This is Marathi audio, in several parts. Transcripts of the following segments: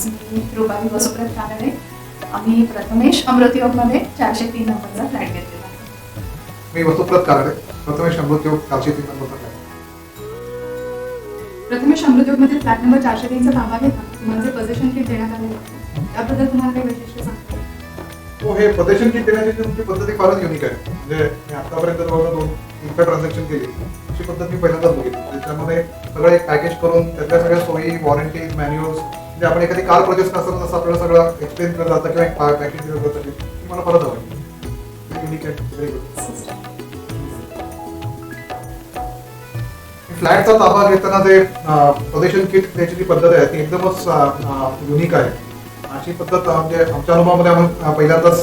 मी रुपाली वसुप्रत कानडे. आम्ही प्रथमेश अमृतयोगमध्ये 403 नंबरचा फ्लॅट घेतलेला आहे. मी वसुप्रत कानडे, प्रथमेश अमृतयोग 403 नंबरचा फ्लॅट. प्रथमेश अमृतयोगमध्ये फ्लॅट नंबर 403चा ताबा घेताना तुम्हाला जे पोझिशन किट देण्यात आले होते त्याबद्दल तुम्हाला काही वैशिष्ट्य सांगता येईल? हो, हे पोझिशन किट देण्याची तुमची पद्धती फारच युनिक आहे. म्हणजे मी आतापर्यंत जवळजवळ 2 ट्रान्झॅक्शन केली, अशी पद्धत मी पहिल्यांदाच बघितली. त्याच्यामध्ये सगळं एक पॅकेज करून त्यातल्या सगळ्या सोयी, वॉरंटीज, मॅन्युअल्स, म्हणजे आपण एखादी कार परचेस करताना जसं आपल्याला सगळं एक्सप्लेन केलं जातं किंवा एक पॅकेज दिलं जातं, ती मला फारच आवडली. युनिक आहे, व्हेरी गुड. फ्लॅटचा ताबा घेताना जे पोझिशन किट द्यायची जी पद्धत आहे ती एकदमच युनिक आहे. अशी पद्धत म्हणजे आमच्या अनुभवामध्ये आपण पहिल्यांदाच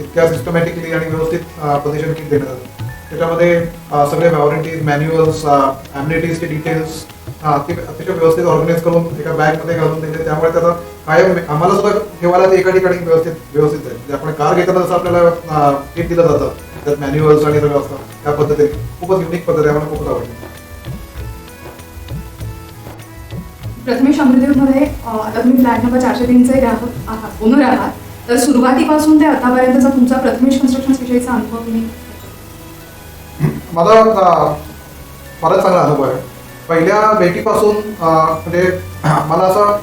इतक्या सिस्टमॅटिकली आणि व्यवस्थित पोझिशन किट देण्यात आलं. त्याच्यामध्ये सगळे वॉरंटीज, मॅन्युअल्स, ॲम्युनिटीजचे डिटेल्स ते अतिशय व्यवस्थित ऑर्गनाईज करून एका बॅगमध्ये घालून दिले. त्यामुळे त्याचा कायम आम्हाला सुद्धा ठेवायला ते एका ठिकाणी व्यवस्थित आहे. म्हणजे आपण कार घेताना जसं आपल्याला किट दिलं जातं त्यात मॅन्युअल्स आणि सगळं असतं, त्या पद्धतीने खूपच युनिक पद्धत आहे, मला खूपच आवडली. प्रथमेश अमृतयोगमध्ये आता तुम्ही फ्लॅट नंबर 403चे ग्राहक आहात, ओनर आहात, तर सुरुवातीपासून ते आतापर्यंतचा तुमचा प्रथमेश कन्स्ट्रक्शन विषयीचा अनुभव तुम्ही? मला फारच चांगला अनुभव आहे. पहिल्या भेटीपासून म्हणजे मला असं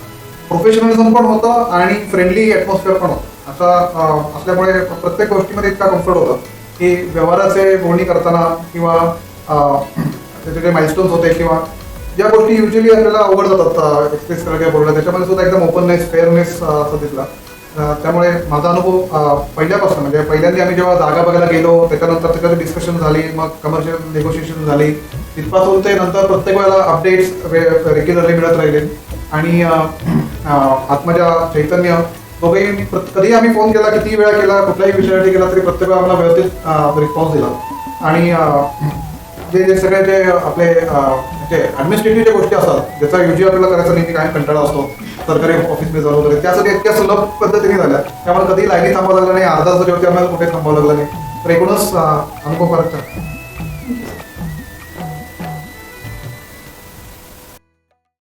प्रोफेशनलिझम पण होतं आणि फ्रेंडली ॲटमॉस्फिअर पण होतं. असं असल्यामुळे प्रत्येक गोष्टीमध्ये इतका कम्फर्ट होतं की व्यवहाराचे बोलणी करताना किंवा त्याचे जे माइलस्टोन्स होते किंवा ज्या गोष्टी युजली आपल्याला अवघड जातात एक्सप्रेस करायला बोलणं, त्याच्यामध्ये सुद्धा एकदम ओपननेस, फेअरनेस असं दिसला. त्यामुळे माझा अनुभव पहिल्यापासून म्हणजे पहिल्यांदा आम्ही जेव्हा जागा बघायला गेलो त्याच्यानंतर त्याच्यात डिस्कशन झाली, मग कमर्शियल नेगोशिएशन झाली, तिथपासून ते नंतर प्रत्येक वेळेला अपडेट्स रेग्युलरली मिळत राहिले. आणि आत्मजा, चैतन्य दोघेही कधीही आम्ही फोन केला, किती वेळा केला, कुठल्याही विषयासाठी केला तरी प्रत्येक वेळा आम्हाला व्यवस्थित रिस्पॉन्स दिला. आणि जे सगळे जे आपले जे ॲडमिनिस्ट्रेटिव्ह ज्या गोष्टी असतात ज्याचा युजली आपल्याला करायचा नेहमी काय कंटाळा असतो सरकारी ऑफिसमध्ये जाऊन वगैरे, त्यासाठी इतक्या सुलभ पद्धतीने झाल्या त्यामुळे कधी लाईनी थांबावं लागलं नाही, अर्धा तास जेवढी आम्हाला कुठे थांबावं लागलं नाही. तर एकूणच अनुभव फारच छान.